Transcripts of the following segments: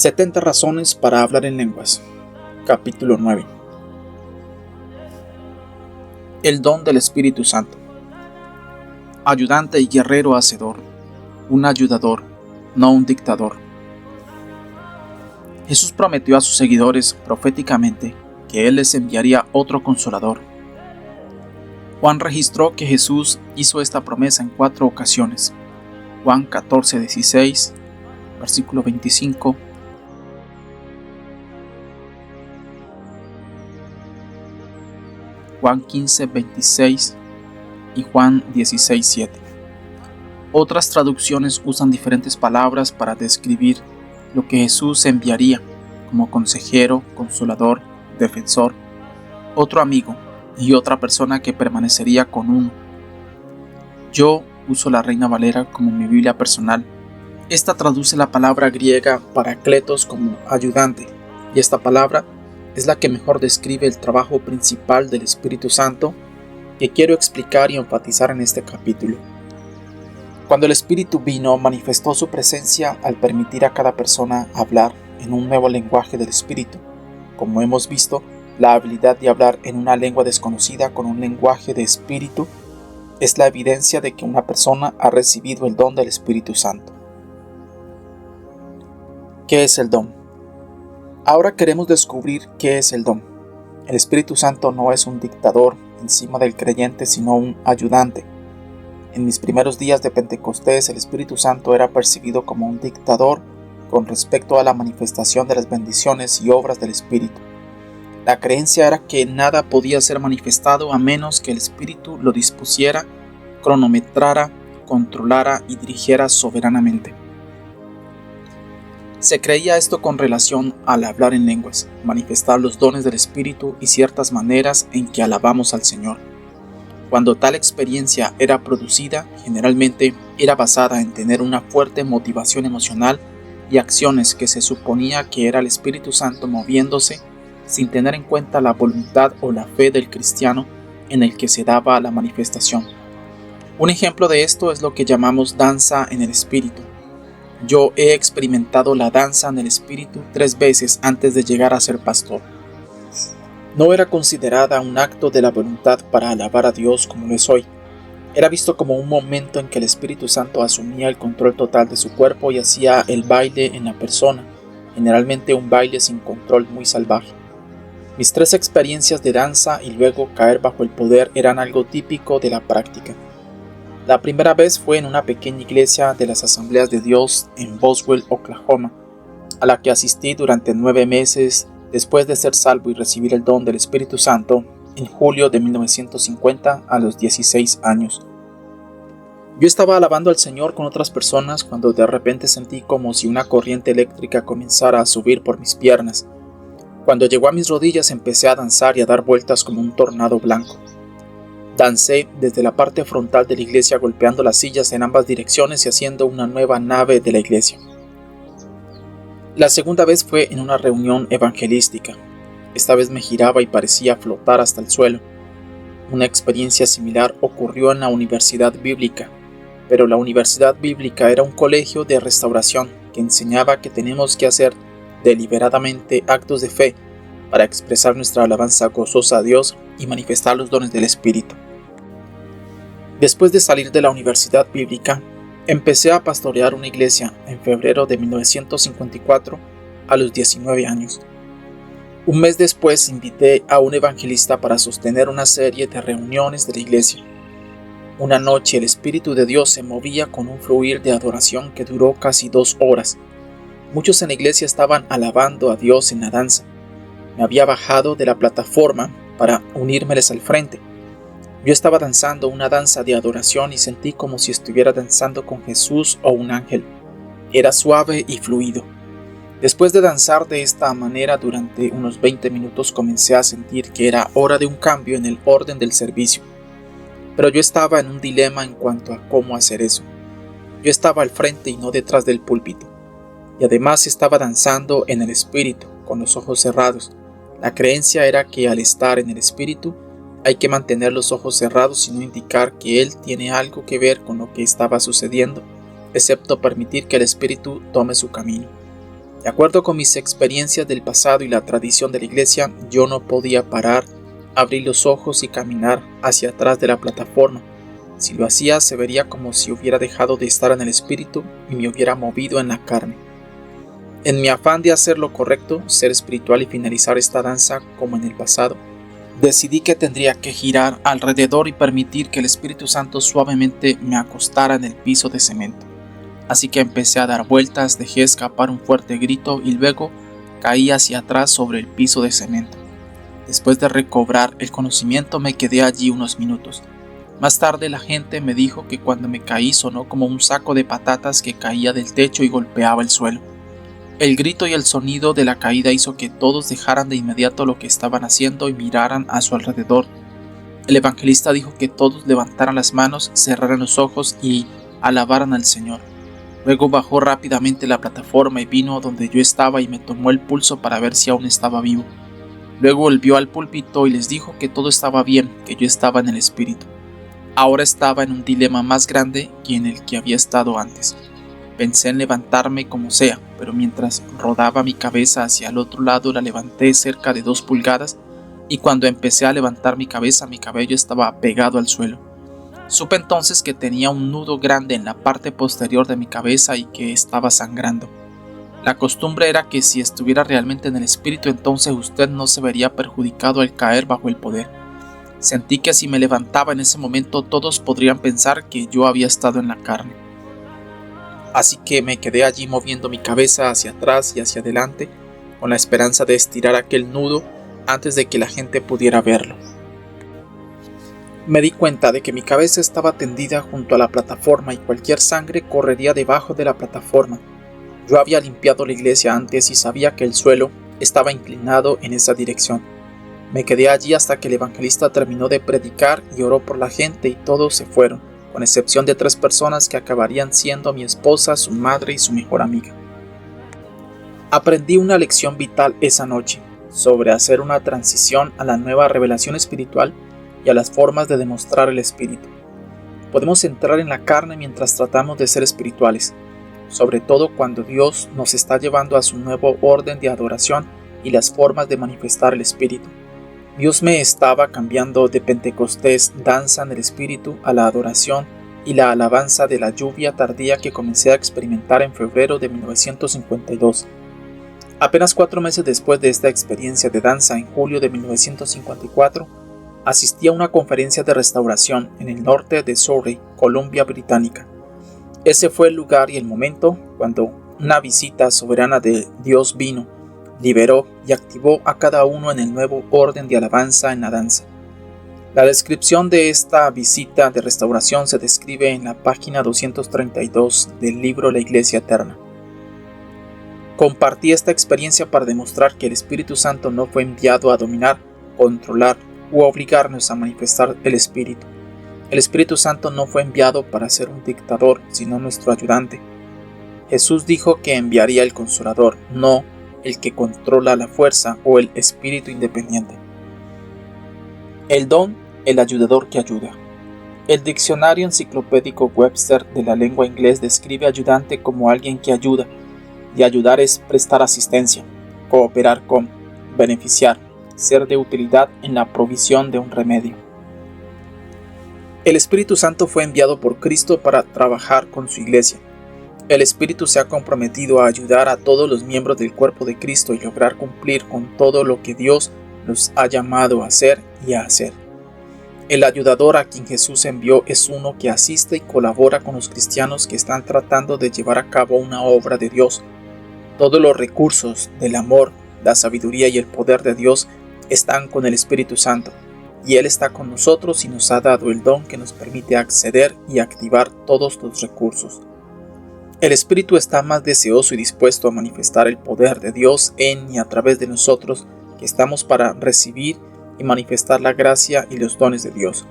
70 razones para hablar en lenguas. Capítulo 9. El don del Espíritu Santo. Ayudante y guerrero hacedor, un ayudador, no un dictador. Jesús prometió a sus seguidores proféticamente que Él les enviaría otro consolador. Juan registró que Jesús hizo esta promesa en 4 ocasiones. Juan 14:16, versículo 25, Juan 15:26 y Juan 16:7. Otras traducciones usan diferentes palabras para describir lo que Jesús enviaría, como consejero, consolador, defensor, otro amigo y otra persona que permanecería con uno. Yo uso la Reina Valera como mi Biblia personal. Esta traduce la palabra griega parakletos como ayudante, y esta palabra es la que mejor describe el trabajo principal del Espíritu Santo que quiero explicar y enfatizar en este capítulo. Cuando el Espíritu vino, manifestó su presencia al permitir a cada persona hablar en un nuevo lenguaje del Espíritu. Como hemos visto, la habilidad de hablar en una lengua desconocida con un lenguaje de Espíritu es la evidencia de que una persona ha recibido el don del Espíritu Santo. ¿Qué es el don? Ahora queremos descubrir qué es el don. El Espíritu Santo no es un dictador encima del creyente, sino un ayudante. En mis primeros días de Pentecostés, el Espíritu Santo era percibido como un dictador con respecto a la manifestación de las bendiciones y obras del Espíritu. La creencia era que nada podía ser manifestado a menos que el Espíritu lo dispusiera, cronometrara, controlara y dirigiera soberanamente. Se creía esto con relación al hablar en lenguas, manifestar los dones del Espíritu y ciertas maneras en que alabamos al Señor. Cuando tal experiencia era producida, generalmente era basada en tener una fuerte motivación emocional y acciones que se suponía que era el Espíritu Santo moviéndose sin tener en cuenta la voluntad o la fe del cristiano en el que se daba la manifestación. Un ejemplo de esto es lo que llamamos danza en el Espíritu. Yo he experimentado la danza en el Espíritu 3 veces antes de llegar a ser pastor. No era considerada un acto de la voluntad para alabar a Dios como lo es hoy. Era visto como un momento en que el Espíritu Santo asumía el control total de su cuerpo y hacía el baile en la persona, generalmente un baile sin control muy salvaje. Mis 3 experiencias de danza y luego caer bajo el poder eran algo típico de la práctica. La primera vez fue en una pequeña iglesia de las Asambleas de Dios en Boswell, Oklahoma, a la que asistí durante 9 meses después de ser salvo y recibir el don del Espíritu Santo en julio de 1950 a los 16 años. Yo estaba alabando al Señor con otras personas cuando de repente sentí como si una corriente eléctrica comenzara a subir por mis piernas. Cuando llegó a mis rodillas empecé a danzar y a dar vueltas como un tornado blanco. Dancé desde la parte frontal de la iglesia golpeando las sillas en ambas direcciones y haciendo una nueva nave de la iglesia. La segunda vez fue en una reunión evangelística. Esta vez me giraba y parecía flotar hasta el suelo. Una experiencia similar ocurrió en la Universidad Bíblica, pero la Universidad Bíblica era un colegio de restauración que enseñaba que tenemos que hacer deliberadamente actos de fe para expresar nuestra alabanza gozosa a Dios y manifestar los dones del Espíritu. Después de salir de la Universidad Bíblica, empecé a pastorear una iglesia en febrero de 1954 a los 19 años. Un mes después invité a un evangelista para sostener una serie de reuniones de la iglesia. Una noche el Espíritu de Dios se movía con un fluir de adoración que duró casi 2 horas. Muchos en la iglesia estaban alabando a Dios en la danza. Me había bajado de la plataforma para unírmeles al frente. Yo estaba danzando una danza de adoración y sentí como si estuviera danzando con Jesús o un ángel. Era suave y fluido. Después de danzar de esta manera durante unos 20 minutos comencé a sentir que era hora de un cambio en el orden del servicio. Pero yo estaba en un dilema en cuanto a cómo hacer eso. Yo estaba al frente y no detrás del púlpito. Y además estaba danzando en el Espíritu, con los ojos cerrados. La creencia era que al estar en el Espíritu hay que mantener los ojos cerrados y no indicar que Él tiene algo que ver con lo que estaba sucediendo, excepto permitir que el Espíritu tome su camino. De acuerdo con mis experiencias del pasado y la tradición de la iglesia, yo no podía parar, abrir los ojos y caminar hacia atrás de la plataforma. Si lo hacía, se vería como si hubiera dejado de estar en el espíritu y me hubiera movido en la carne. En mi afán de hacer lo correcto, ser espiritual y finalizar esta danza como en el pasado, decidí que tendría que girar alrededor y permitir que el Espíritu Santo suavemente me acostara en el piso de cemento. Así que empecé a dar vueltas, dejé escapar un fuerte grito y luego caí hacia atrás sobre el piso de cemento. Después de recobrar el conocimiento me quedé allí unos minutos. Más tarde la gente me dijo que cuando me caí sonó como un saco de patatas que caía del techo y golpeaba el suelo. El grito y el sonido de la caída hizo que todos dejaran de inmediato lo que estaban haciendo y miraran a su alrededor. El evangelista dijo que todos levantaran las manos, cerraran los ojos y alabaran al Señor. Luego bajó rápidamente la plataforma y vino donde yo estaba y me tomó el pulso para ver si aún estaba vivo. Luego volvió al púlpito y les dijo que todo estaba bien, que yo estaba en el espíritu. Ahora estaba en un dilema más grande que en el que había estado antes. Pensé en levantarme como sea, pero mientras rodaba mi cabeza hacia el otro lado la levanté cerca de 2 pulgadas y cuando empecé a levantar mi cabeza mi cabello estaba pegado al suelo. Supe entonces que tenía un nudo grande en la parte posterior de mi cabeza y que estaba sangrando. La costumbre era que si estuviera realmente en el espíritu entonces usted no se vería perjudicado al caer bajo el poder. Sentí que si me levantaba en ese momento todos podrían pensar que yo había estado en la carne. Así que me quedé allí moviendo mi cabeza hacia atrás y hacia adelante con la esperanza de estirar aquel nudo antes de que la gente pudiera verlo. Me di cuenta de que mi cabeza estaba tendida junto a la plataforma y cualquier sangre correría debajo de la plataforma. Yo había limpiado la iglesia antes y sabía que el suelo estaba inclinado en esa dirección. Me quedé allí hasta que el evangelista terminó de predicar y oró por la gente y todos se fueron, con excepción de 3 personas que acabarían siendo mi esposa, su madre y su mejor amiga. Aprendí una lección vital esa noche sobre hacer una transición a la nueva revelación espiritual y a las formas de demostrar el espíritu. Podemos entrar en la carne mientras tratamos de ser espirituales, sobre todo cuando Dios nos está llevando a su nuevo orden de adoración y las formas de manifestar el espíritu. Dios me estaba cambiando de Pentecostés, danza en el espíritu, a la adoración y la alabanza de la lluvia tardía que comencé a experimentar en febrero de 1952. Apenas 4 meses después de esta experiencia de danza, en julio de 1954, asistí a una conferencia de restauración en el norte de Surrey, Columbia Británica. Ese fue el lugar y el momento cuando una visita soberana de Dios vino, liberó y activó a cada uno en el nuevo orden de alabanza en la danza. La descripción de esta visita de restauración se describe en la página 232 del libro La Iglesia Eterna. Compartí esta experiencia para demostrar que el Espíritu Santo no fue enviado a dominar, controlar u obligarnos a manifestar el Espíritu. El Espíritu Santo no fue enviado para ser un dictador, sino nuestro ayudante. Jesús dijo que enviaría el Consolador, no el que controla la fuerza o el espíritu independiente. El don, el ayudador que ayuda. El diccionario enciclopédico Webster de la lengua inglés describe ayudante como alguien que ayuda, y ayudar es prestar asistencia, cooperar con, beneficiar, ser de utilidad en la provisión de un remedio. El Espíritu Santo fue enviado por Cristo para trabajar con su iglesia. El Espíritu se ha comprometido a ayudar a todos los miembros del cuerpo de Cristo y lograr cumplir con todo lo que Dios los ha llamado a hacer y a hacer. El ayudador a quien Jesús envió es uno que asiste y colabora con los cristianos que están tratando de llevar a cabo una obra de Dios. Todos los recursos del amor, la sabiduría y el poder de Dios están con el Espíritu Santo, y Él está con nosotros y nos ha dado el don que nos permite acceder y activar todos los recursos. El Espíritu está más deseoso y dispuesto a manifestar el poder de Dios en y a través de nosotros que estamos para recibir y manifestar la gracia y los dones de Dios.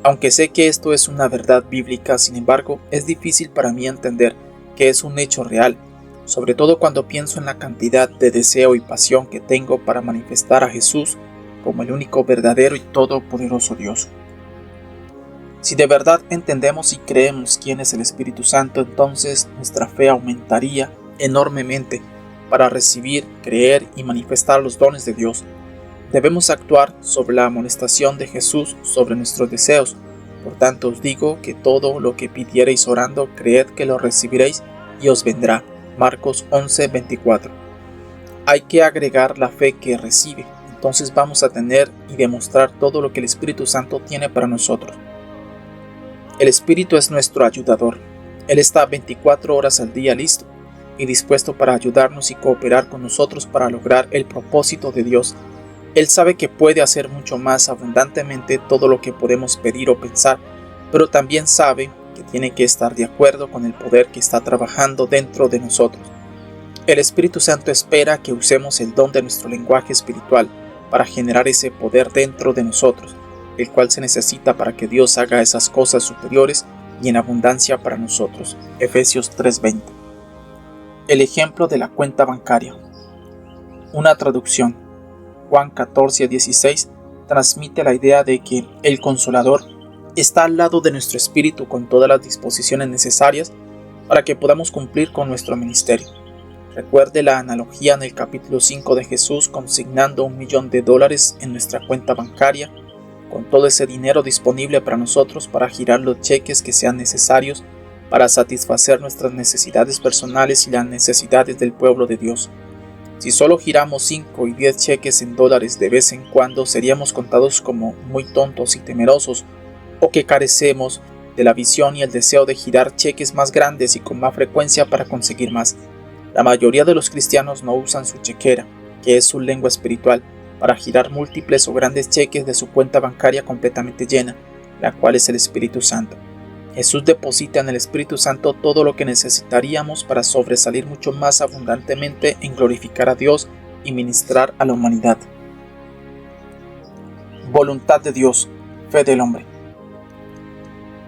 Aunque sé que esto es una verdad bíblica, sin embargo, es difícil para mí entender que es un hecho real, sobre todo cuando pienso en la cantidad de deseo y pasión que tengo para manifestar a Jesús como el único verdadero y todopoderoso Dios. Si de verdad entendemos y creemos quién es el Espíritu Santo, entonces nuestra fe aumentaría enormemente para recibir, creer y manifestar los dones de Dios. Debemos actuar sobre la amonestación de Jesús sobre nuestros deseos. Por tanto os digo que todo lo que pidiereis orando, creed que lo recibiréis y os vendrá. Marcos 11:24. Hay que agregar la fe que recibe. Entonces vamos a tener y demostrar todo lo que el Espíritu Santo tiene para nosotros. El Espíritu es nuestro ayudador. Él está 24 horas al día listo y dispuesto para ayudarnos y cooperar con nosotros para lograr el propósito de Dios. Él sabe que puede hacer mucho más abundantemente todo lo que podemos pedir o pensar, pero también sabe que tiene que estar de acuerdo con el poder que está trabajando dentro de nosotros. El Espíritu Santo espera que usemos el don de nuestro lenguaje espiritual para generar ese poder dentro de nosotros, el cual se necesita para que Dios haga esas cosas superiores y en abundancia para nosotros. Efesios 3:20. El ejemplo de la cuenta bancaria. Una traducción. Juan 14:16 transmite la idea de que el Consolador está al lado de nuestro espíritu con todas las disposiciones necesarias para que podamos cumplir con nuestro ministerio. Recuerde la analogía en el capítulo 5 de Jesús consignando $1,000,000 en nuestra cuenta bancaria, con todo ese dinero disponible para nosotros para girar los cheques que sean necesarios para satisfacer nuestras necesidades personales y las necesidades del pueblo de Dios. Si solo giramos 5 y 10 cheques en dólares de vez en cuando, seríamos contados como muy tontos y temerosos, o que carecemos de la visión y el deseo de girar cheques más grandes y con más frecuencia para conseguir más. La mayoría de los cristianos no usan su chequera, que es su lengua espiritual, para girar múltiples o grandes cheques de su cuenta bancaria completamente llena, la cual es el Espíritu Santo. Jesús deposita en el Espíritu Santo todo lo que necesitaríamos para sobresalir mucho más abundantemente en glorificar a Dios y ministrar a la humanidad. Voluntad de Dios, fe del hombre.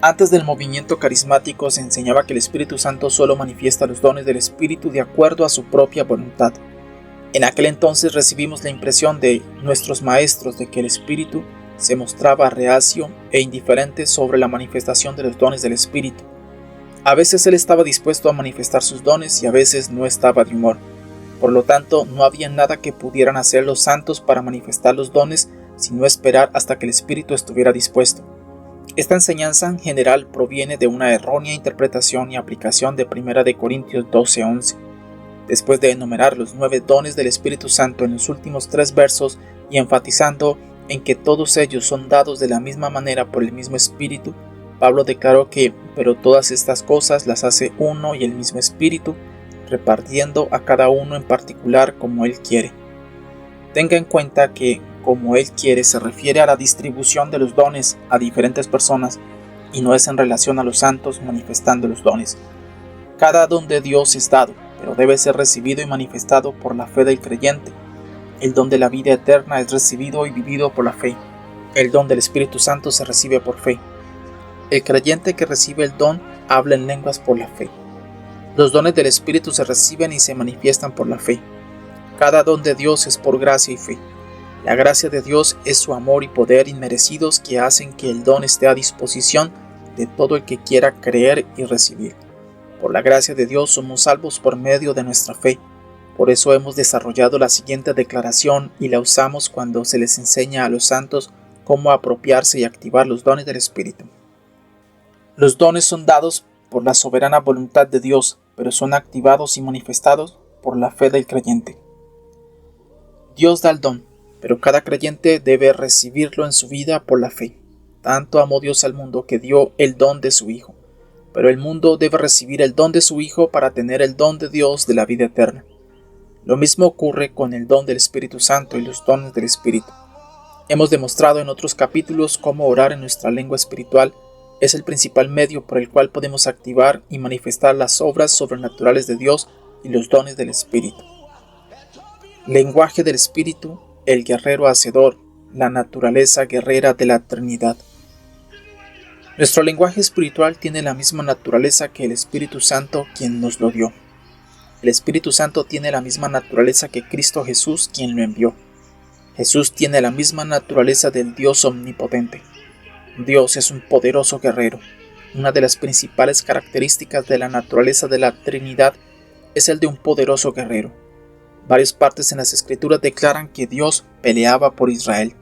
Antes del movimiento carismático se enseñaba que el Espíritu Santo solo manifiesta los dones del Espíritu de acuerdo a su propia voluntad. En aquel entonces recibimos la impresión de nuestros maestros de que el Espíritu se mostraba reacio e indiferente sobre la manifestación de los dones del Espíritu. A veces él estaba dispuesto a manifestar sus dones y a veces no estaba de humor. Por lo tanto, no había nada que pudieran hacer los santos para manifestar los dones sino esperar hasta que el Espíritu estuviera dispuesto. Esta enseñanza en general proviene de una errónea interpretación y aplicación de 1 Corintios 12:11. Después de enumerar los 9 dones del Espíritu Santo en los últimos 3 versos y enfatizando en que todos ellos son dados de la misma manera por el mismo Espíritu, Pablo declaró que, pero todas estas cosas las hace uno y el mismo Espíritu, repartiendo a cada uno en particular como Él quiere. Tenga en cuenta que como Él quiere se refiere a la distribución de los dones a diferentes personas y no es en relación a los santos manifestando los dones. Cada don de Dios es dado, pero debe ser recibido y manifestado por la fe del creyente. El don de la vida eterna es recibido y vivido por la fe. El don del Espíritu Santo se recibe por fe. El creyente que recibe el don habla en lenguas por la fe. Los dones del Espíritu se reciben y se manifiestan por la fe. Cada don de Dios es por gracia y fe. La gracia de Dios es su amor y poder inmerecidos que hacen que el don esté a disposición de todo el que quiera creer y recibir. Por la gracia de Dios somos salvos por medio de nuestra fe. Por eso hemos desarrollado la siguiente declaración y la usamos cuando se les enseña a los santos cómo apropiarse y activar los dones del Espíritu. Los dones son dados por la soberana voluntad de Dios, pero son activados y manifestados por la fe del creyente. Dios da el don, pero cada creyente debe recibirlo en su vida por la fe. Tanto amó Dios al mundo que dio el don de su Hijo, pero el mundo debe recibir el don de su Hijo para tener el don de Dios de la vida eterna. Lo mismo ocurre con el don del Espíritu Santo y los dones del Espíritu. Hemos demostrado en otros capítulos cómo orar en nuestra lengua espiritual es el principal medio por el cual podemos activar y manifestar las obras sobrenaturales de Dios y los dones del Espíritu. Lenguaje del Espíritu, el guerrero hacedor, la naturaleza guerrera de la Trinidad. Nuestro lenguaje espiritual tiene la misma naturaleza que el Espíritu Santo, quien nos lo dio. El Espíritu Santo tiene la misma naturaleza que Cristo Jesús, quien lo envió. Jesús tiene la misma naturaleza del Dios omnipotente. Dios es un poderoso guerrero. Una de las principales características de la naturaleza de la Trinidad es el de un poderoso guerrero. Varias partes en las Escrituras declaran que Dios peleaba por Israel.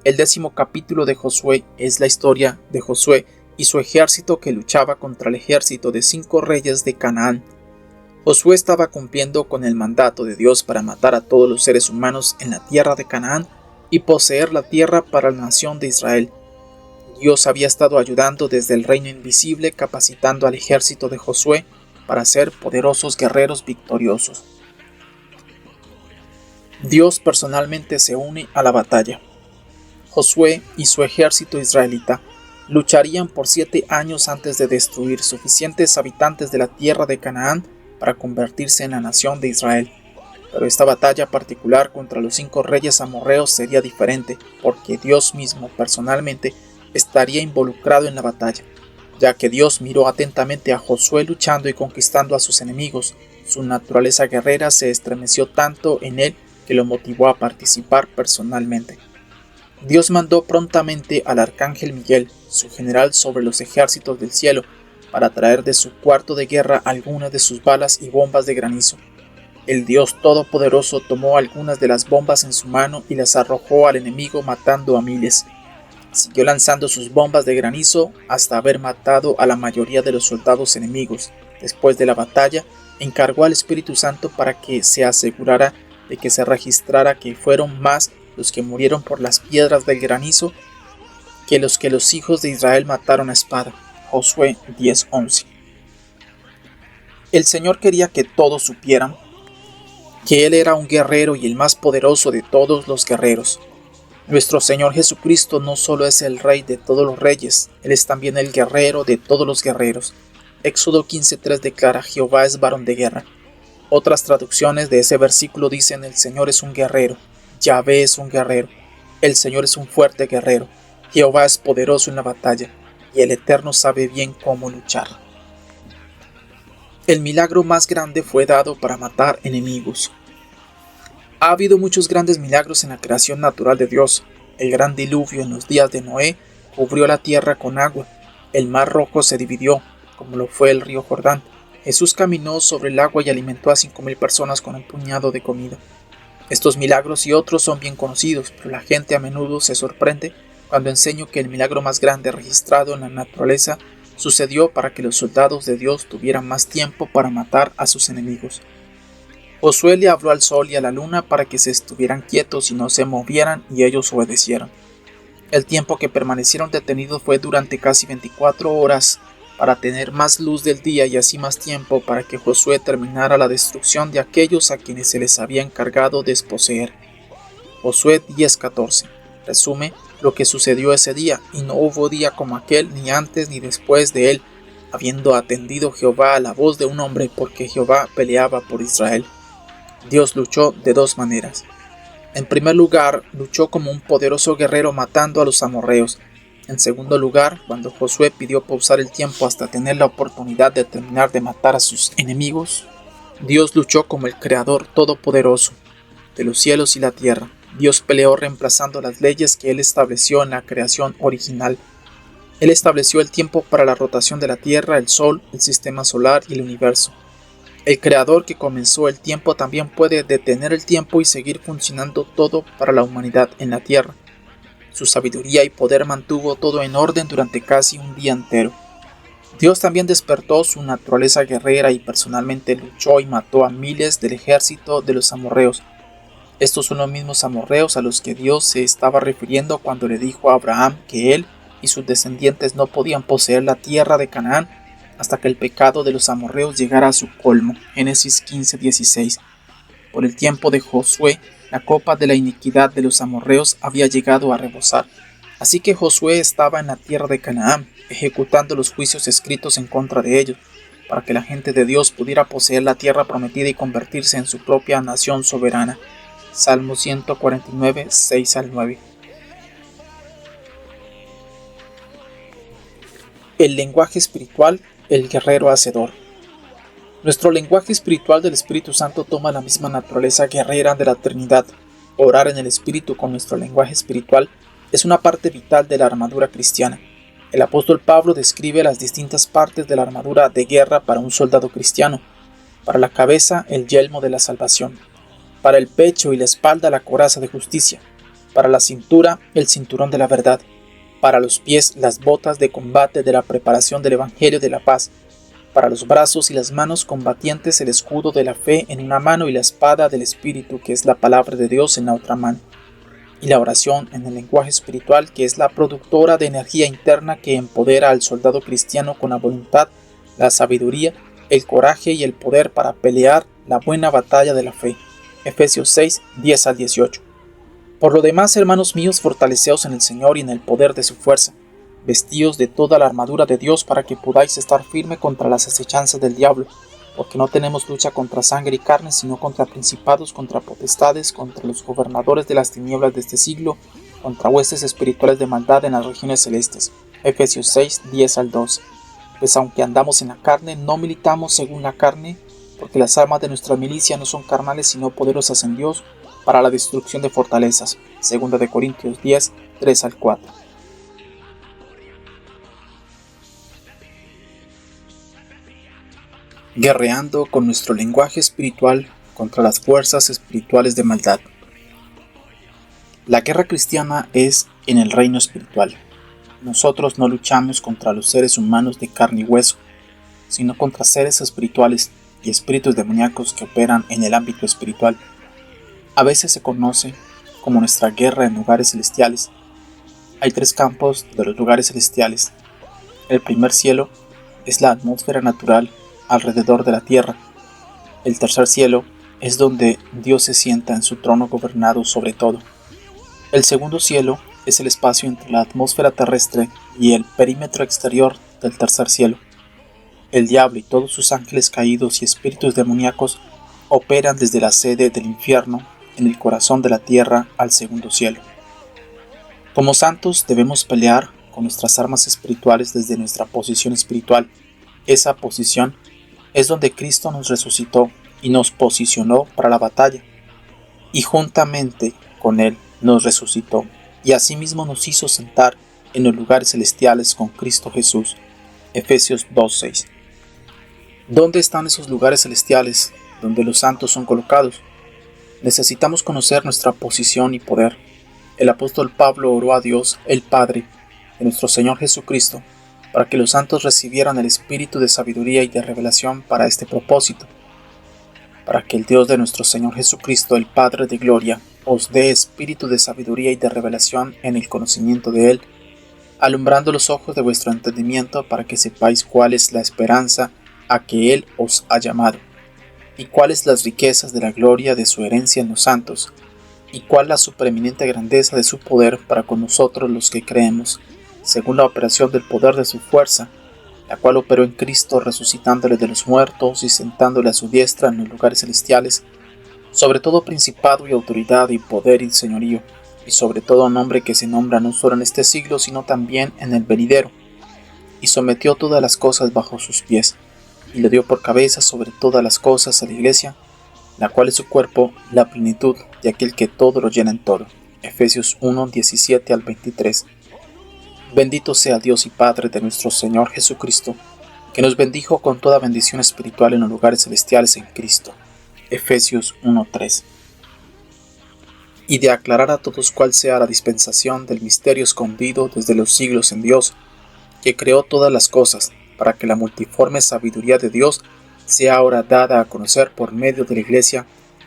El 10º capítulo de Josué es la historia de Josué y su ejército que luchaba contra el ejército de 5 reyes de Canaán. Josué estaba cumpliendo con el mandato de Dios para matar a todos los seres humanos en la tierra de Canaán y poseer la tierra para la nación de Israel. Dios había estado ayudando desde el reino invisible, capacitando al ejército de Josué para ser poderosos guerreros victoriosos. Dios personalmente se une a la batalla. Josué y su ejército israelita lucharían por 7 años antes de destruir suficientes habitantes de la tierra de Canaán para convertirse en la nación de Israel. Pero esta batalla particular contra los 5 reyes amorreos sería diferente, porque Dios mismo personalmente estaría involucrado en la batalla, ya que Dios miró atentamente a Josué luchando y conquistando a sus enemigos. Su naturaleza guerrera se estremeció tanto en él que lo motivó a participar personalmente. Dios mandó prontamente al arcángel Miguel, su general sobre los ejércitos del cielo, para traer de su cuarto de guerra algunas de sus balas y bombas de granizo. El Dios Todopoderoso tomó algunas de las bombas en su mano y las arrojó al enemigo matando a miles. Siguió lanzando sus bombas de granizo hasta haber matado a la mayoría de los soldados enemigos. Después de la batalla, encargó al Espíritu Santo para que se asegurara de que se registrara que fueron más los que murieron por las piedras del granizo que los hijos de Israel mataron a espada. Josué 10:11. El Señor quería que todos supieran que Él era un guerrero y el más poderoso de todos los guerreros. Nuestro Señor Jesucristo no solo es el Rey de todos los reyes, Él es también el guerrero de todos los guerreros. Éxodo 15:3 declara: Jehová es varón de guerra. Otras traducciones de ese versículo dicen: el Señor es un guerrero, Yahvé es un guerrero, el Señor es un fuerte guerrero, Jehová es poderoso en la batalla, y el Eterno sabe bien cómo luchar. El milagro más grande fue dado para matar enemigos. Ha habido muchos grandes milagros en la creación natural de Dios. El gran diluvio en los días de Noé cubrió la tierra con agua. El mar Rojo se dividió, como lo fue el río Jordán. Jesús caminó sobre el agua y alimentó a 5,000 personas con un puñado de comida. Estos milagros y otros son bien conocidos, pero la gente a menudo se sorprende cuando enseño que el milagro más grande registrado en la naturaleza sucedió para que los soldados de Dios tuvieran más tiempo para matar a sus enemigos. Josué le habló al sol y a la luna para que se estuvieran quietos y no se movieran, y ellos obedecieron. El tiempo que permanecieron detenidos fue durante casi 24 horas para tener más luz del día y así más tiempo para que Josué terminara la destrucción de aquellos a quienes se les había encargado desposeer. Josué 10:14 resume lo que sucedió ese día: y no hubo día como aquel, ni antes ni después de él, habiendo atendido Jehová a la voz de un hombre, porque Jehová peleaba por Israel. Dios luchó de 2 maneras. En primer lugar, luchó como un poderoso guerrero matando a los amorreos. En segundo lugar, cuando Josué pidió pausar el tiempo hasta tener la oportunidad de terminar de matar a sus enemigos, Dios luchó como el Creador Todopoderoso de los cielos y la tierra. Dios peleó reemplazando las leyes que Él estableció en la creación original. Él estableció el tiempo para la rotación de la Tierra, el Sol, el sistema solar y el universo. El Creador que comenzó el tiempo también puede detener el tiempo y seguir funcionando todo para la humanidad en la Tierra. Su sabiduría y poder mantuvo todo en orden durante casi un día entero. Dios también despertó su naturaleza guerrera y personalmente luchó y mató a miles del ejército de los amorreos. Estos son los mismos amorreos a los que Dios se estaba refiriendo cuando le dijo a Abraham que él y sus descendientes no podían poseer la tierra de Canaán hasta que el pecado de los amorreos llegara a su colmo. Génesis 15:16. Por el tiempo de Josué, la copa de la iniquidad de los amorreos había llegado a rebosar. Así que Josué estaba en la tierra de Canaán, ejecutando los juicios escritos en contra de ellos, para que la gente de Dios pudiera poseer la tierra prometida y convertirse en su propia nación soberana. Salmo 149, 6-9. El lenguaje espiritual, el guerrero hacedor. Nuestro lenguaje espiritual del Espíritu Santo toma la misma naturaleza guerrera de la Trinidad. Orar en el Espíritu con nuestro lenguaje espiritual es una parte vital de la armadura cristiana. El apóstol Pablo describe las distintas partes de la armadura de guerra para un soldado cristiano. Para la cabeza, el yelmo de la salvación. para el pecho y la espalda la coraza de justicia, para la cintura el cinturón de la verdad, para los pies las botas de combate de la preparación del Evangelio de la paz, para los brazos y las manos combatientes el escudo de la fe en una mano y la espada del Espíritu, que es la palabra de Dios, en la otra mano, y la oración en el lenguaje espiritual, que es la productora de energía interna que empodera al soldado cristiano con la voluntad, la sabiduría, el coraje y el poder para pelear la buena batalla de la fe. Efesios 6, 10 al 18. Por lo demás, hermanos míos, fortaleceos en el Señor y en el poder de su fuerza. Vestíos de toda la armadura de Dios para que podáis estar firme contra las acechanzas del diablo, porque no tenemos lucha contra sangre y carne, sino contra principados, contra potestades, contra los gobernadores de las tinieblas de este siglo, contra huestes espirituales de maldad en las regiones celestes. Efesios 6, 10 al 12. Pues aunque andamos en la carne, no militamos según la carne, porque las armas de nuestra milicia no son carnales, sino poderosas en Dios para la destrucción de fortalezas. 2 de Corintios 10, 3 al 4. Guerreando con nuestro lenguaje espiritual contra las fuerzas espirituales de maldad. La guerra cristiana es en el reino espiritual. Nosotros no luchamos contra los seres humanos de carne y hueso, sino contra seres espirituales y espíritus demoníacos que operan en el ámbito espiritual. A veces se conoce como nuestra guerra en lugares celestiales. Hay 3 campos de los lugares celestiales. El primer cielo es la atmósfera natural alrededor de la tierra. El tercer cielo es donde Dios se sienta en su trono gobernado sobre todo. El segundo cielo es el espacio entre la atmósfera terrestre y el perímetro exterior del tercer cielo. El diablo y todos sus ángeles caídos y espíritus demoníacos operan desde la sede del infierno en el corazón de la tierra al segundo cielo. Como santos debemos pelear con nuestras armas espirituales desde nuestra posición espiritual. Esa posición es donde Cristo nos resucitó y nos posicionó para la batalla, y juntamente con Él nos resucitó, y asimismo nos hizo sentar en los lugares celestiales con Cristo Jesús. Efesios 2:6. ¿Dónde están esos lugares celestiales donde los santos son colocados? Necesitamos conocer nuestra posición y poder. El apóstol Pablo oró a Dios, el Padre, de nuestro Señor Jesucristo, para que los santos recibieran el espíritu de sabiduría y de revelación para este propósito, para que el Dios de nuestro Señor Jesucristo, el Padre de gloria, os dé espíritu de sabiduría y de revelación en el conocimiento de Él, alumbrando los ojos de vuestro entendimiento para que sepáis cuál es la esperanza a que Él os ha llamado, y cuáles las riquezas de la gloria de su herencia en los santos, y cuál la supreeminente grandeza de su poder para con nosotros los que creemos, según la operación del poder de su fuerza, la cual operó en Cristo resucitándole de los muertos y sentándole a su diestra en los lugares celestiales, sobre todo principado y autoridad y poder y señorío, y sobre todo nombre que se nombra no solo en este siglo, sino también en el venidero, y sometió todas las cosas bajo sus pies, y le dio por cabeza sobre todas las cosas a la Iglesia, la cual es su cuerpo, la plenitud de aquel que todo lo llena en todo. Efesios 1, 17 al 23. Bendito sea Dios y Padre de nuestro Señor Jesucristo, que nos bendijo con toda bendición espiritual en los lugares celestiales en Cristo. Efesios 1:3. Y de aclarar a todos cuál sea la dispensación del misterio escondido desde los siglos en Dios, que creó todas las cosas, para que la multiforme sabiduría de Dios sea ahora dada a conocer por medio de la Iglesia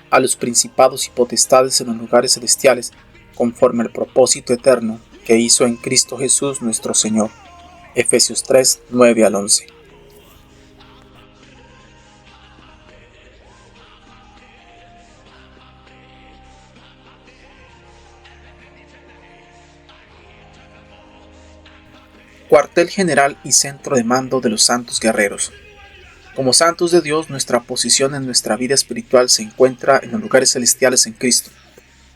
a los principados y potestades en los lugares celestiales, conforme al propósito eterno que hizo en Cristo Jesús nuestro Señor. Efesios 3, 9 al 11. Cuartel general y centro de mando de los santos guerreros. Como santos de Dios, nuestra posición en nuestra vida espiritual se encuentra en los lugares celestiales en Cristo,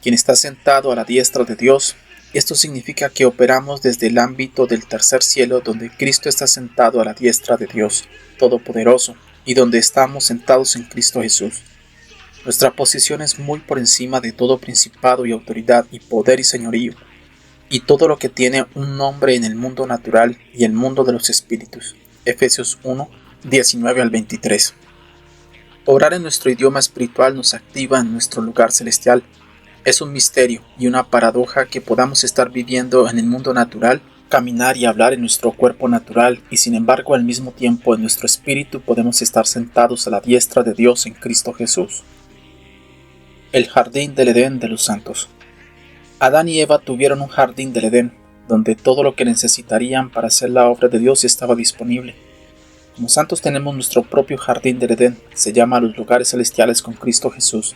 quien está sentado a la diestra de Dios. Esto significa que operamos desde el ámbito del tercer cielo, donde Cristo está sentado a la diestra de Dios Todopoderoso, y donde estamos sentados en Cristo Jesús. Nuestra posición es muy por encima de todo principado y autoridad y poder y señorío, y todo lo que tiene un nombre en el mundo natural y el mundo de los espíritus. Efesios 1, 19 al 23. Orar en nuestro idioma espiritual nos activa en nuestro lugar celestial. Es un misterio y una paradoja que podamos estar viviendo en el mundo natural, caminar y hablar en nuestro cuerpo natural y sin embargo al mismo tiempo en nuestro espíritu podemos estar sentados a la diestra de Dios en Cristo Jesús. El jardín del Edén de los santos. Adán y Eva tuvieron un jardín del Edén, donde todo lo que necesitarían para hacer la obra de Dios estaba disponible. Como santos tenemos nuestro propio jardín del Edén, se llama los lugares celestiales con Cristo Jesús.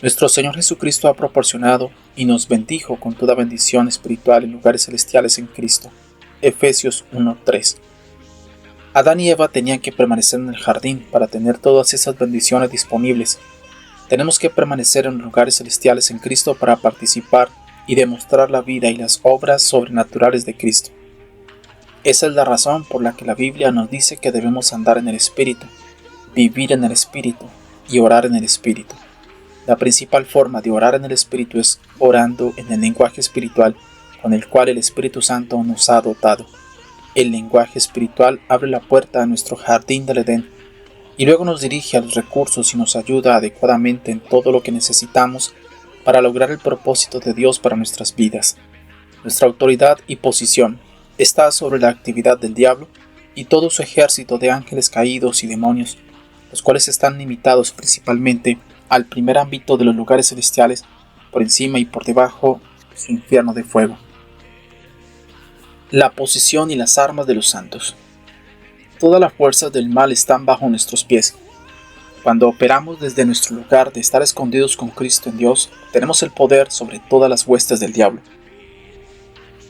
Nuestro Señor Jesucristo ha proporcionado y nos bendijo con toda bendición espiritual en lugares celestiales en Cristo. Efesios 1:3. Adán y Eva tenían que permanecer en el jardín para tener todas esas bendiciones disponibles. Tenemos que permanecer en lugares celestiales en Cristo para participar y demostrar la vida y las obras sobrenaturales de Cristo. Esa es la razón por la que la Biblia nos dice que debemos andar en el Espíritu, vivir en el Espíritu y orar en el Espíritu. La principal forma de orar en el Espíritu es orando en el lenguaje espiritual con el cual el Espíritu Santo nos ha dotado. El lenguaje espiritual abre la puerta a nuestro jardín del Edén y luego nos dirige a los recursos y nos ayuda adecuadamente en todo lo que necesitamos para lograr el propósito de Dios para nuestras vidas. Nuestra autoridad y posición está sobre la actividad del diablo y todo su ejército de ángeles caídos y demonios, los cuales están limitados principalmente al primer ámbito de los lugares celestiales, por encima y por debajo su infierno de fuego. La posición y las armas de los santos. Todas las fuerzas del mal están bajo nuestros pies. Cuando operamos desde nuestro lugar de estar escondidos con Cristo en Dios, tenemos el poder sobre todas las huestes del diablo.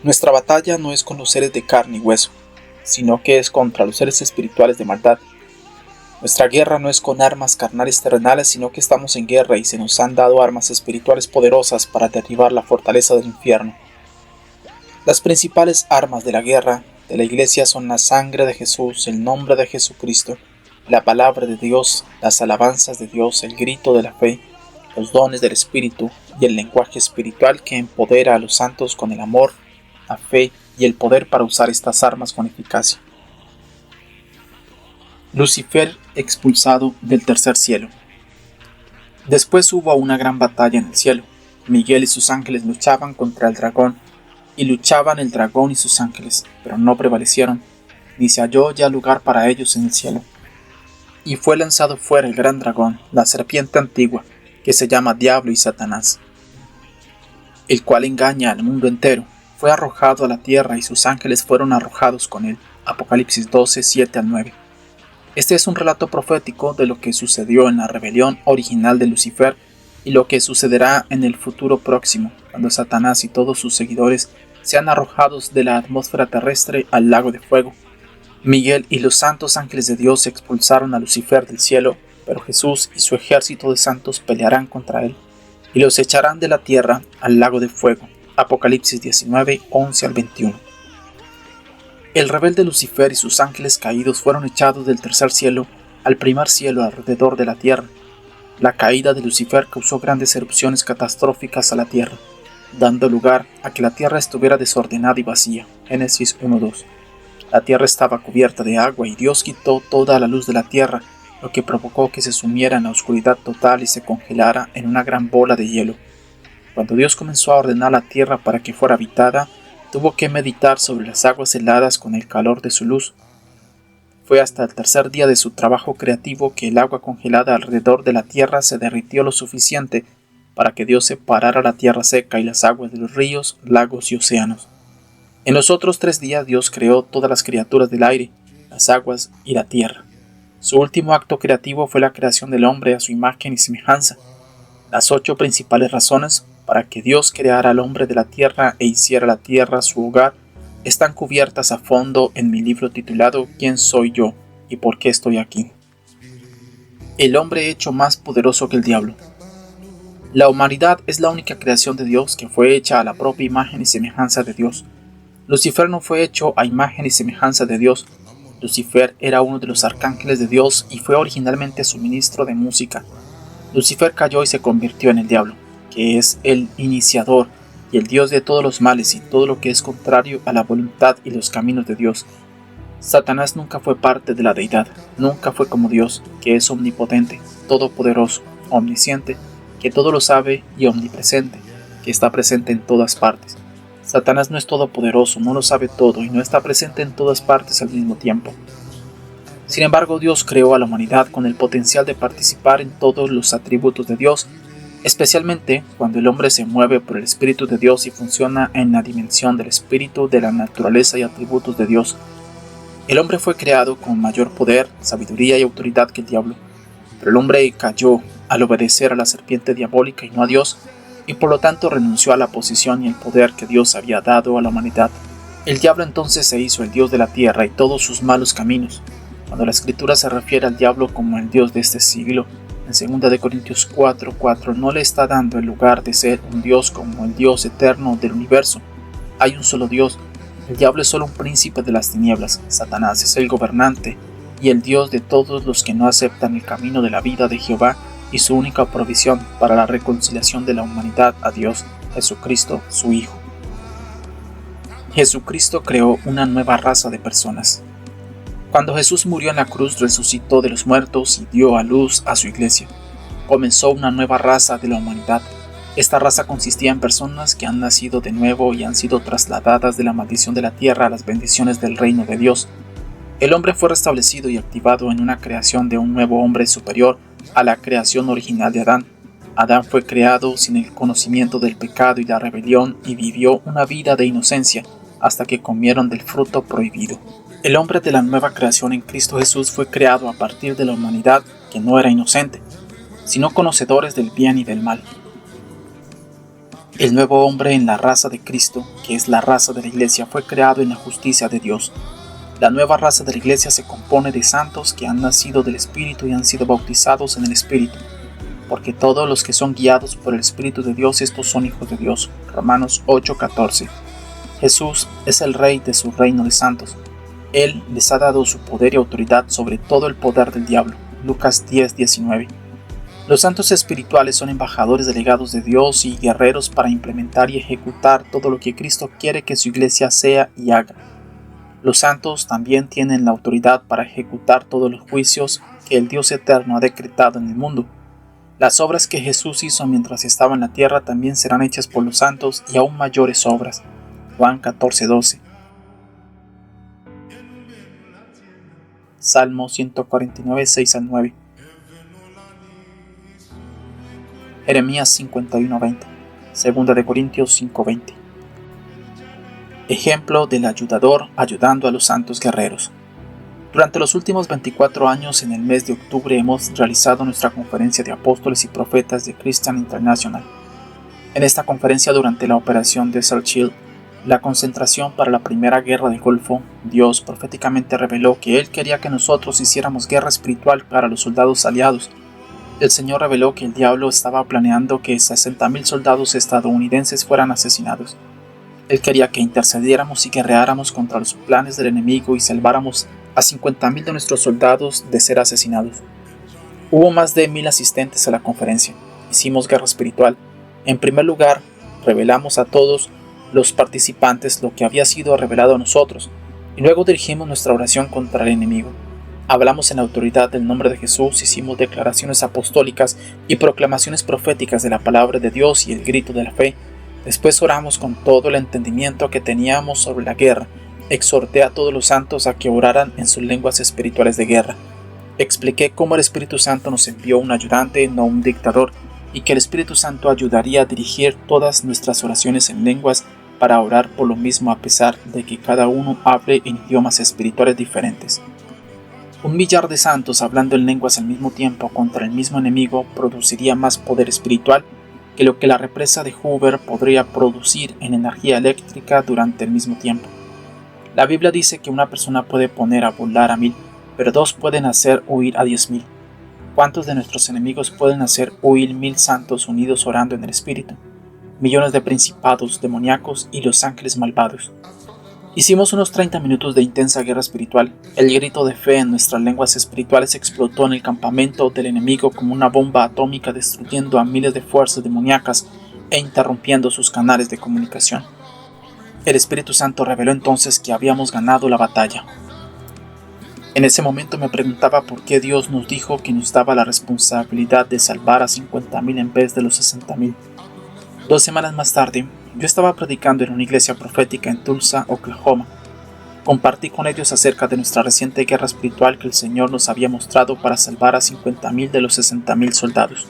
Nuestra batalla no es con los seres de carne y hueso, sino que es contra los seres espirituales de maldad. Nuestra guerra no es con armas carnales terrenales, sino que estamos en guerra y se nos han dado armas espirituales poderosas para derribar la fortaleza del infierno. Las principales armas de la guerra de la Iglesia son la sangre de Jesús, el nombre de Jesucristo, la palabra de Dios, las alabanzas de Dios, el grito de la fe, los dones del Espíritu y el lenguaje espiritual que empodera a los santos con el amor, la fe y el poder para usar estas armas con eficacia. Lucifer expulsado del tercer cielo. Después hubo una gran batalla en el cielo. Miguel y sus ángeles luchaban contra el dragón, y luchaban el dragón y sus ángeles, pero no prevalecieron, ni se halló ya lugar para ellos en el cielo. Y fue lanzado fuera el gran dragón, la serpiente antigua, que se llama Diablo y Satanás, el cual engaña al mundo entero. Fue arrojado a la tierra y sus ángeles fueron arrojados con él. Apocalipsis 12, 7-9. Este es un relato profético de lo que sucedió en la rebelión original de Lucifer y lo que sucederá en el futuro próximo, cuando Satanás y todos sus seguidores sean arrojados de la atmósfera terrestre al lago de fuego. Miguel y los santos ángeles de Dios expulsaron a Lucifer del cielo, pero Jesús y su ejército de santos pelearán contra él y los echarán de la tierra al lago de fuego. Apocalipsis 19, 11-21. El rebelde Lucifer y sus ángeles caídos fueron echados del tercer cielo al primer cielo alrededor de la tierra. La caída de Lucifer causó grandes erupciones catastróficas a la tierra, dando lugar a que la tierra estuviera desordenada y vacía. Génesis 1:2. La tierra estaba cubierta de agua y Dios quitó toda la luz de la tierra, lo que provocó que se sumiera en la oscuridad total y se congelara en una gran bola de hielo. Cuando Dios comenzó a ordenar la tierra para que fuera habitada, tuvo que meditar sobre las aguas heladas con el calor de su luz. Fue hasta el tercer día de su trabajo creativo que el agua congelada alrededor de la tierra se derritió lo suficiente para que Dios separara la tierra seca y las aguas de los ríos, lagos y océanos. En los otros 3 días Dios creó todas las criaturas del aire, las aguas y la tierra. Su último acto creativo fue la creación del hombre a su imagen y semejanza. Las 8 principales razones para que Dios creara al hombre de la tierra e hiciera la tierra su hogar están cubiertas a fondo en mi libro titulado ¿Quién soy yo y por qué estoy aquí? El hombre hecho más poderoso que el diablo. La humanidad es la única creación de Dios que fue hecha a la propia imagen y semejanza de Dios. Lucifer no fue hecho a imagen y semejanza de Dios. Lucifer era uno de los arcángeles de Dios y fue originalmente su ministro de música. Lucifer cayó y se convirtió en el diablo, que es el iniciador y el Dios de todos los males y todo lo que es contrario a la voluntad y los caminos de Dios. Satanás nunca fue parte de la deidad, nunca fue como Dios, que es omnipotente, todopoderoso, omnisciente, que todo lo sabe, y omnipresente, que está presente en todas partes. Satanás no es todopoderoso, no lo sabe todo y no está presente en todas partes al mismo tiempo. Sin embargo, Dios creó a la humanidad con el potencial de participar en todos los atributos de Dios, especialmente cuando el hombre se mueve por el Espíritu de Dios y funciona en la dimensión del Espíritu, de la naturaleza y atributos de Dios. El hombre fue creado con mayor poder, sabiduría y autoridad que el diablo, pero el hombre cayó al obedecer a la serpiente diabólica y no a Dios, y por lo tanto renunció a la posición y el poder que Dios había dado a la humanidad. El diablo entonces se hizo el Dios de la tierra y todos sus malos caminos. Cuando la Escritura se refiere al diablo como el Dios de este siglo, en 2 Corintios 4:4 no le está dando el lugar de ser un Dios como el Dios eterno del universo. Hay un solo Dios. El diablo es solo un príncipe de las tinieblas. Satanás es el gobernante y el Dios de todos los que no aceptan el camino de la vida de Jehová y su única provisión para la reconciliación de la humanidad a Dios, Jesucristo, su Hijo. Jesucristo creó una nueva raza de personas. Cuando Jesús murió en la cruz, resucitó de los muertos y dio a luz a su iglesia. Comenzó una nueva raza de la humanidad. Esta raza consistía en personas que han nacido de nuevo y han sido trasladadas de la maldición de la tierra a las bendiciones del reino de Dios. El hombre fue restablecido y activado en una creación de un nuevo hombre superior a la creación original de Adán. Adán fue creado sin el conocimiento del pecado y la rebelión y vivió una vida de inocencia hasta que comieron del fruto prohibido. El hombre de la nueva creación en Cristo Jesús fue creado a partir de la humanidad que no era inocente, sino conocedores del bien y del mal. El nuevo hombre en la raza de Cristo, que es la raza de la Iglesia, fue creado en la justicia de Dios. La nueva raza de la Iglesia se compone de santos que han nacido del Espíritu y han sido bautizados en el Espíritu, porque todos los que son guiados por el Espíritu de Dios, estos son hijos de Dios. Romanos 8:14. Jesús es el Rey de su reino de santos. Él les ha dado su poder y autoridad sobre todo el poder del diablo. Lucas 10:19. Los santos espirituales son embajadores delegados de Dios y guerreros para implementar y ejecutar todo lo que Cristo quiere que su iglesia sea y haga. Los santos también tienen la autoridad para ejecutar todos los juicios que el Dios eterno ha decretado en el mundo. Las obras que Jesús hizo mientras estaba en la tierra también serán hechas por los santos y aún mayores obras. Juan 14:12. Salmo 149, 6-9. Jeremías 51:20. 2 Corintios 5:20. Ejemplo del ayudador ayudando a los santos guerreros. Durante los últimos 24 años, en el mes de octubre, hemos realizado nuestra conferencia de apóstoles y profetas de Christian International. En esta conferencia, durante la operación Desert Shield, la concentración para la primera guerra del Golfo, Dios proféticamente reveló que Él quería que nosotros hiciéramos guerra espiritual para los soldados aliados. El Señor reveló que el diablo estaba planeando que 60,000 soldados estadounidenses fueran asesinados. Él quería que intercediéramos y guerreáramos contra los planes del enemigo y salváramos a 50,000 de nuestros soldados de ser asesinados. Hubo más de 1,000 asistentes a la conferencia. Hicimos guerra espiritual. En primer lugar, revelamos a todos los participantes lo que había sido revelado a nosotros, y luego dirigimos nuestra oración contra el enemigo. Hablamos en la autoridad del nombre de Jesús, hicimos declaraciones apostólicas y proclamaciones proféticas de la palabra de Dios y el grito de la fe. Después oramos con todo el entendimiento que teníamos sobre la guerra. Exhorté a todos los santos a que oraran en sus lenguas espirituales de guerra. Expliqué cómo el Espíritu Santo nos envió un ayudante, no un dictador, y que el Espíritu Santo ayudaría a dirigir todas nuestras oraciones en lenguas para orar por lo mismo a pesar de que cada uno hable en idiomas espirituales diferentes. 1,000,000 de santos hablando en lenguas al mismo tiempo contra el mismo enemigo produciría más poder espiritual que lo que la represa de Hoover podría producir en energía eléctrica durante el mismo tiempo. La Biblia dice que una persona puede poner a volar a 1,000, pero 2 pueden hacer huir a 10,000. ¿Cuántos de nuestros enemigos pueden hacer huir 1,000 santos unidos orando en el Espíritu? Millones de principados, demoníacos y los ángeles malvados. Hicimos unos 30 minutos de intensa guerra espiritual. El grito de fe en nuestras lenguas espirituales explotó en el campamento del enemigo como una bomba atómica, destruyendo a miles de fuerzas demoníacas e interrumpiendo sus canales de comunicación. El Espíritu Santo reveló entonces que habíamos ganado la batalla. En ese momento me preguntaba por qué Dios nos dijo que nos daba la responsabilidad de salvar a 50,000 en vez de los 60,000. 2 semanas más tarde, yo estaba predicando en una iglesia profética en Tulsa, Oklahoma. Compartí con ellos acerca de nuestra reciente guerra espiritual que el Señor nos había mostrado para salvar a 50,000 de los 60,000 soldados.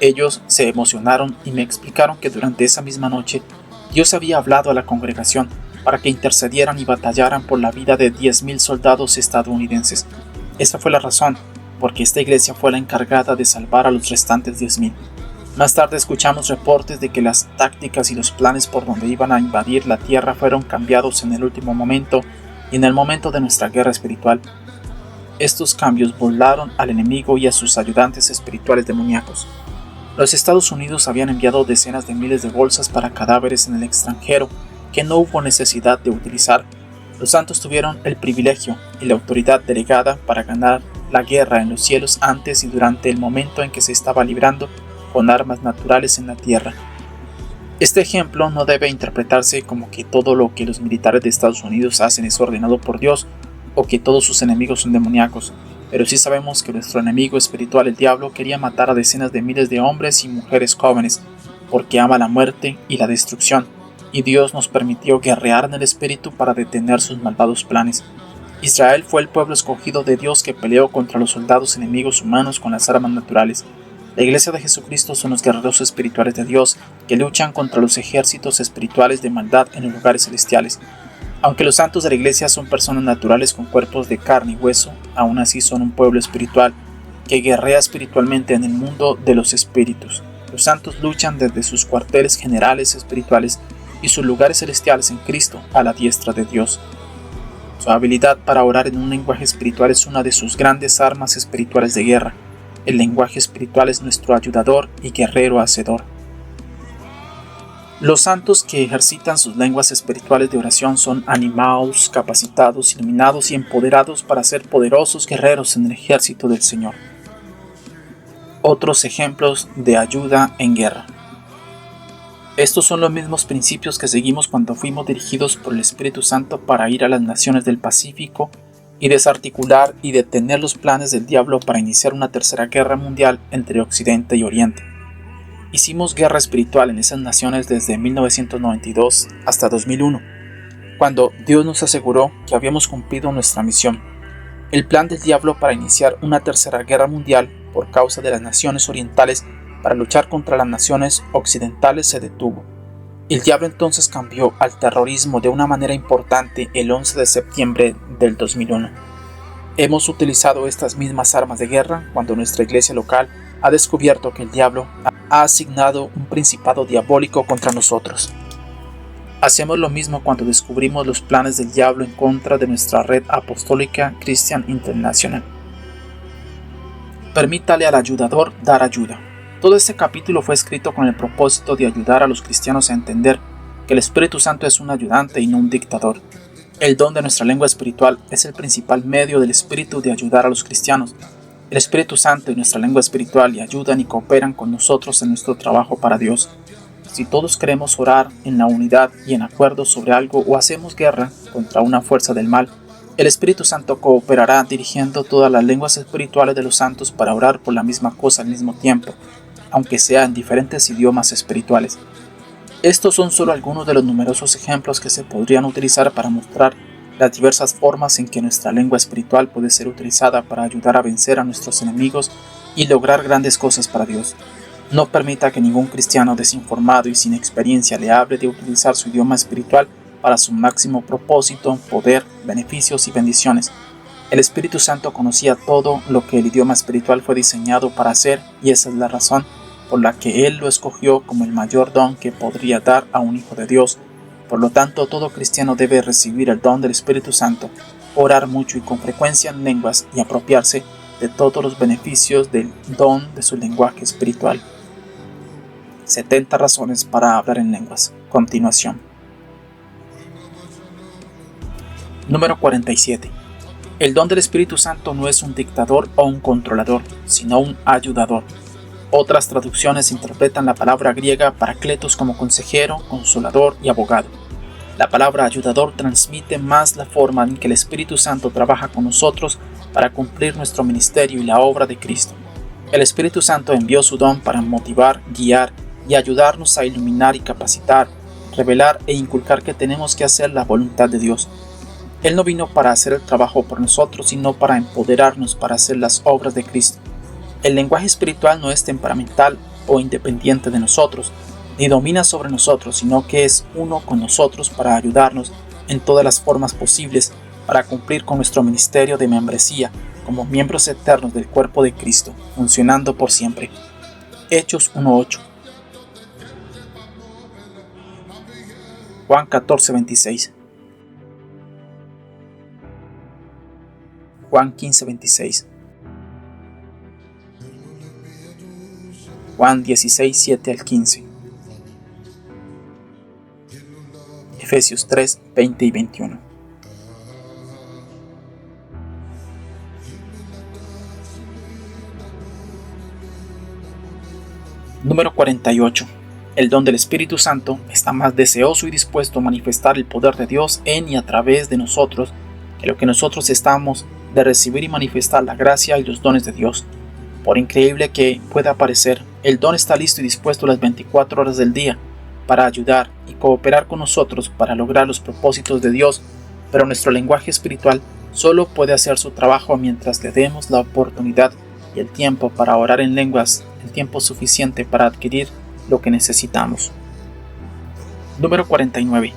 Ellos se emocionaron y me explicaron que durante esa misma noche Dios había hablado a la congregación para que intercedieran y batallaran por la vida de 10,000 soldados estadounidenses. Esa fue la razón, porque esta iglesia fue la encargada de salvar a los restantes 10,000. Más tarde escuchamos reportes de que las tácticas y los planes por donde iban a invadir la tierra fueron cambiados en el último momento y en el momento de nuestra guerra espiritual. Estos cambios burlaron al enemigo y a sus ayudantes espirituales demoníacos. Los Estados Unidos habían enviado decenas de miles de bolsas para cadáveres en el extranjero que no hubo necesidad de utilizar. Los santos tuvieron el privilegio y la autoridad delegada para ganar la guerra en los cielos antes y durante el momento en que se estaba librando con armas naturales en la tierra. Este ejemplo no debe interpretarse como que todo lo que los militares de Estados Unidos hacen es ordenado por Dios o que todos sus enemigos son demoníacos, pero sí sabemos que nuestro enemigo espiritual, el diablo, quería matar a decenas de miles de hombres y mujeres jóvenes porque ama la muerte y la destrucción, y Dios nos permitió guerrear en el espíritu para detener sus malvados planes. Israel fue el pueblo escogido de Dios que peleó contra los soldados enemigos humanos con las armas naturales. La Iglesia de Jesucristo son los guerreros espirituales de Dios que luchan contra los ejércitos espirituales de maldad en los lugares celestiales. Aunque los santos de la Iglesia son personas naturales con cuerpos de carne y hueso, aún así son un pueblo espiritual que guerrea espiritualmente en el mundo de los espíritus. Los santos luchan desde sus cuarteles generales espirituales y sus lugares celestiales en Cristo a la diestra de Dios. Su habilidad para orar en un lenguaje espiritual es una de sus grandes armas espirituales de guerra. El lenguaje espiritual es nuestro ayudador y guerrero hacedor. Los santos que ejercitan sus lenguas espirituales de oración son animados, capacitados, iluminados y empoderados para ser poderosos guerreros en el ejército del Señor. Otros ejemplos de ayuda en guerra. Estos son los mismos principios que seguimos cuando fuimos dirigidos por el Espíritu Santo para ir a las naciones del Pacífico y desarticular y detener los planes del diablo para iniciar una tercera guerra mundial entre Occidente y Oriente. Hicimos guerra espiritual en esas naciones desde 1992 hasta 2001, cuando Dios nos aseguró que habíamos cumplido nuestra misión. El plan del diablo para iniciar una tercera guerra mundial por causa de las naciones orientales para luchar contra las naciones occidentales se detuvo. El diablo entonces cambió al terrorismo de una manera importante el 11 de septiembre del 2001. Hemos utilizado estas mismas armas de guerra cuando nuestra iglesia local ha descubierto que el diablo ha asignado un principado diabólico contra nosotros. Hacemos lo mismo cuando descubrimos los planes del diablo en contra de nuestra red apostólica Christian International. Permítale al ayudador dar ayuda. Todo este capítulo fue escrito con el propósito de ayudar a los cristianos a entender que el Espíritu Santo es un ayudante y no un dictador. El don de nuestra lengua espiritual es el principal medio del Espíritu de ayudar a los cristianos. El Espíritu Santo y nuestra lengua espiritual le ayudan y cooperan con nosotros en nuestro trabajo para Dios. Si todos queremos orar en la unidad y en acuerdo sobre algo o hacemos guerra contra una fuerza del mal, el Espíritu Santo cooperará dirigiendo todas las lenguas espirituales de los santos para orar por la misma cosa al mismo tiempo, aunque sea en diferentes idiomas espirituales. Estos son solo algunos de los numerosos ejemplos que se podrían utilizar para mostrar las diversas formas en que nuestra lengua espiritual puede ser utilizada para ayudar a vencer a nuestros enemigos y lograr grandes cosas para Dios. No permita que ningún cristiano desinformado y sin experiencia le hable de utilizar su idioma espiritual para su máximo propósito, poder, beneficios y bendiciones. El Espíritu Santo conocía todo lo que el idioma espiritual fue diseñado para hacer y esa es la razón por la que Él lo escogió como el mayor don que podría dar a un hijo de Dios. Por lo tanto, todo cristiano debe recibir el don del Espíritu Santo, orar mucho y con frecuencia en lenguas y apropiarse de todos los beneficios del don de su lenguaje espiritual. 70 razones para hablar en lenguas. Continuación. Número 47. El don del Espíritu Santo no es un dictador o un controlador, sino un ayudador. Otras traducciones interpretan la palabra griega parakletos como consejero, consolador y abogado. La palabra ayudador transmite más la forma en que el Espíritu Santo trabaja con nosotros para cumplir nuestro ministerio y la obra de Cristo. El Espíritu Santo envió su don para motivar, guiar y ayudarnos a iluminar y capacitar, revelar e inculcar que tenemos que hacer la voluntad de Dios. Él no vino para hacer el trabajo por nosotros, sino para empoderarnos para hacer las obras de Cristo. El lenguaje espiritual no es temperamental o independiente de nosotros, ni domina sobre nosotros, sino que es uno con nosotros para ayudarnos en todas las formas posibles para cumplir con nuestro ministerio de membresía como miembros eternos del cuerpo de Cristo, funcionando por siempre. Hechos 1:8. Juan 14:26. Juan 15:26. Juan 16:7 al 15. Efesios 3:20 y 21. Número 48. El don del Espíritu Santo está más deseoso y dispuesto a manifestar el poder de Dios en y a través de nosotros que lo que nosotros estamos de recibir y manifestar la gracia y los dones de Dios. Por increíble que pueda parecer, el don está listo y dispuesto las 24 horas del día para ayudar y cooperar con nosotros para lograr los propósitos de Dios, pero nuestro lenguaje espiritual solo puede hacer su trabajo mientras le demos la oportunidad y el tiempo para orar en lenguas, el tiempo suficiente para adquirir lo que necesitamos. Número 49.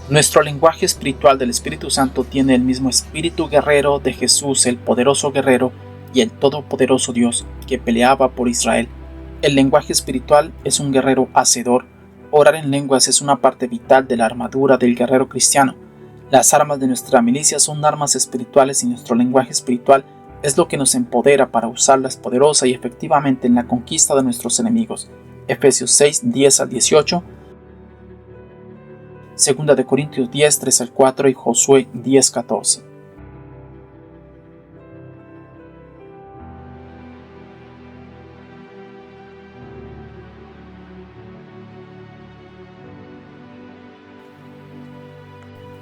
Nuestro lenguaje espiritual del Espíritu Santo tiene el mismo espíritu guerrero de Jesús, el poderoso guerrero y el todopoderoso Dios que peleaba por Israel. El lenguaje espiritual es un guerrero hacedor. Orar en lenguas es una parte vital de la armadura del guerrero cristiano. Las armas de nuestra milicia son armas espirituales y nuestro lenguaje espiritual es lo que nos empodera para usarlas poderosa y efectivamente en la conquista de nuestros enemigos. Efesios 6:10 al 18, 2 de Corintios 10:3 al 4 y Josué 10:14.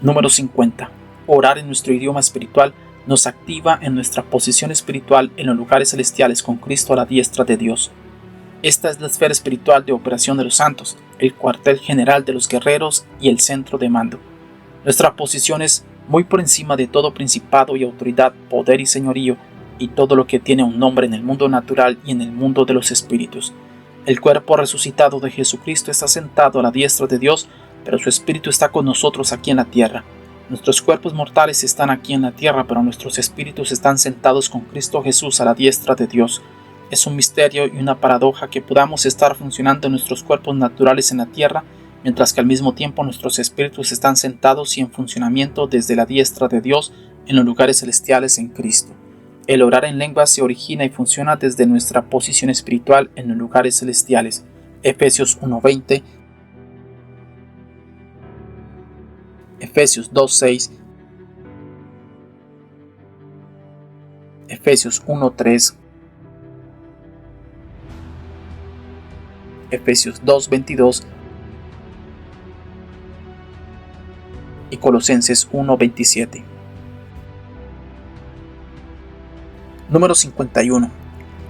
Número 50. Orar en nuestro idioma espiritual nos activa en nuestra posición espiritual en los lugares celestiales con Cristo a la diestra de Dios. Esta es la esfera espiritual de operación de los santos, el cuartel general de los guerreros y el centro de mando. Nuestra posición es muy por encima de todo principado y autoridad, poder y señorío, y todo lo que tiene un nombre en el mundo natural y en el mundo de los espíritus. El cuerpo resucitado de Jesucristo está sentado a la diestra de Dios, pero su espíritu está con nosotros aquí en la tierra. Nuestros cuerpos mortales están aquí en la tierra, pero nuestros espíritus están sentados con Cristo Jesús a la diestra de Dios. Es un misterio y una paradoja que podamos estar funcionando en nuestros cuerpos naturales en la tierra, mientras que al mismo tiempo nuestros espíritus están sentados y en funcionamiento desde la diestra de Dios en los lugares celestiales en Cristo. El orar en lenguas se origina y funciona desde nuestra posición espiritual en los lugares celestiales. Efesios 1:20, Efesios 2:6, Efesios 1:3, Efesios 2:22 y Colosenses 1:27. Número 51.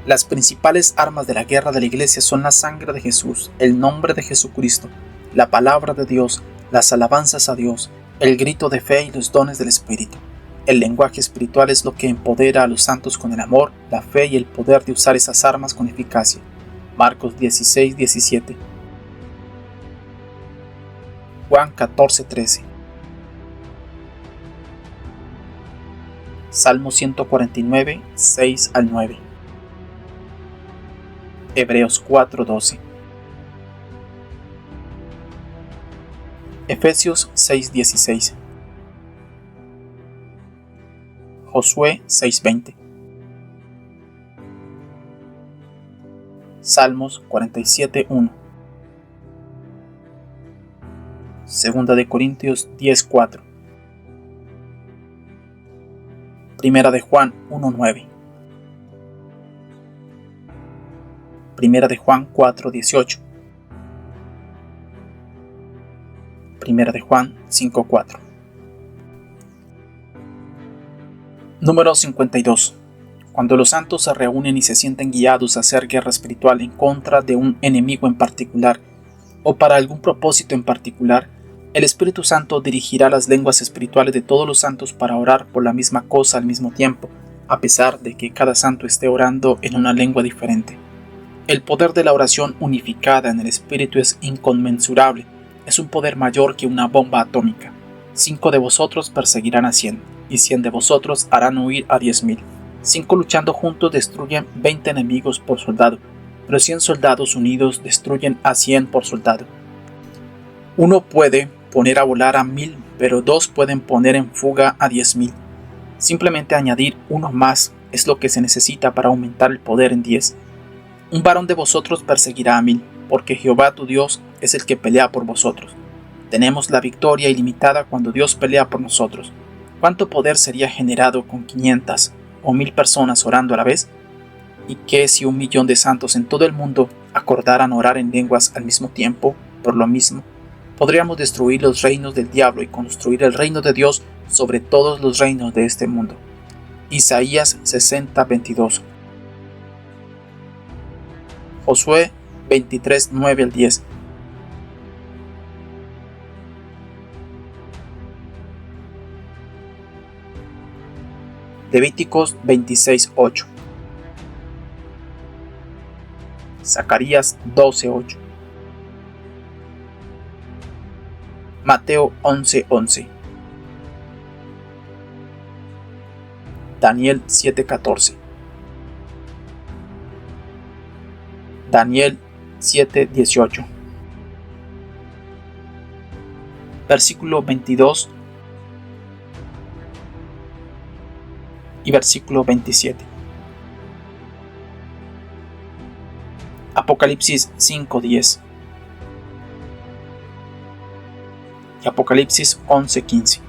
Las principales armas de la guerra de la Iglesia son la sangre de Jesús, el nombre de Jesucristo, la palabra de Dios, las alabanzas a Dios, el grito de fe y los dones del Espíritu. El lenguaje espiritual es lo que empodera a los santos con el amor, la fe y el poder de usar esas armas con eficacia. Marcos 16:17. Juan 14:13. Salmo 149, 6 al 9. Hebreos 4:12. Efesios 6:16. Josué 6:20. Salmos 47:1. Segunda de Corintios 10:4. Primera de Juan 1:9. Primera de Juan 4:18. 1 de Juan 5:4. Número 52. Cuando los santos se reúnen y se sienten guiados a hacer guerra espiritual en contra de un enemigo en particular o para algún propósito en particular, el Espíritu Santo dirigirá las lenguas espirituales de todos los santos para orar por la misma cosa al mismo tiempo, a pesar de que cada santo esté orando en una lengua diferente. El poder de la oración unificada en el Espíritu es inconmensurable, es un poder mayor que una bomba atómica. 5 de vosotros perseguirán a 100, y 100 de vosotros harán huir a 10,000. 5 luchando juntos destruyen 20 enemigos por soldado, pero 100 soldados unidos destruyen a 100 por soldado. Uno puede poner a volar a 1,000, pero 2 pueden poner en fuga a 10,000. Simplemente añadir uno más es lo que se necesita para aumentar el poder en 10. Un varón de vosotros perseguirá a 1,000, porque Jehová tu Dios es el que pelea por vosotros. Tenemos la victoria ilimitada cuando Dios pelea por nosotros. ¿Cuánto poder sería generado con 500 o 1,000 personas orando a la vez? ¿Y qué si 1,000,000 de santos en todo el mundo acordaran orar en lenguas al mismo tiempo, por lo mismo? Podríamos destruir los reinos del diablo y construir el reino de Dios sobre todos los reinos de este mundo. Isaías 60:22. Josué 23:9-10. Levíticos 26:8. Zacarías 12:8. Mateo 11:11. Daniel 7:14. Daniel 7:18. Versículo 22 y versículo 27. Apocalipsis 5:10 y Apocalipsis 11:15.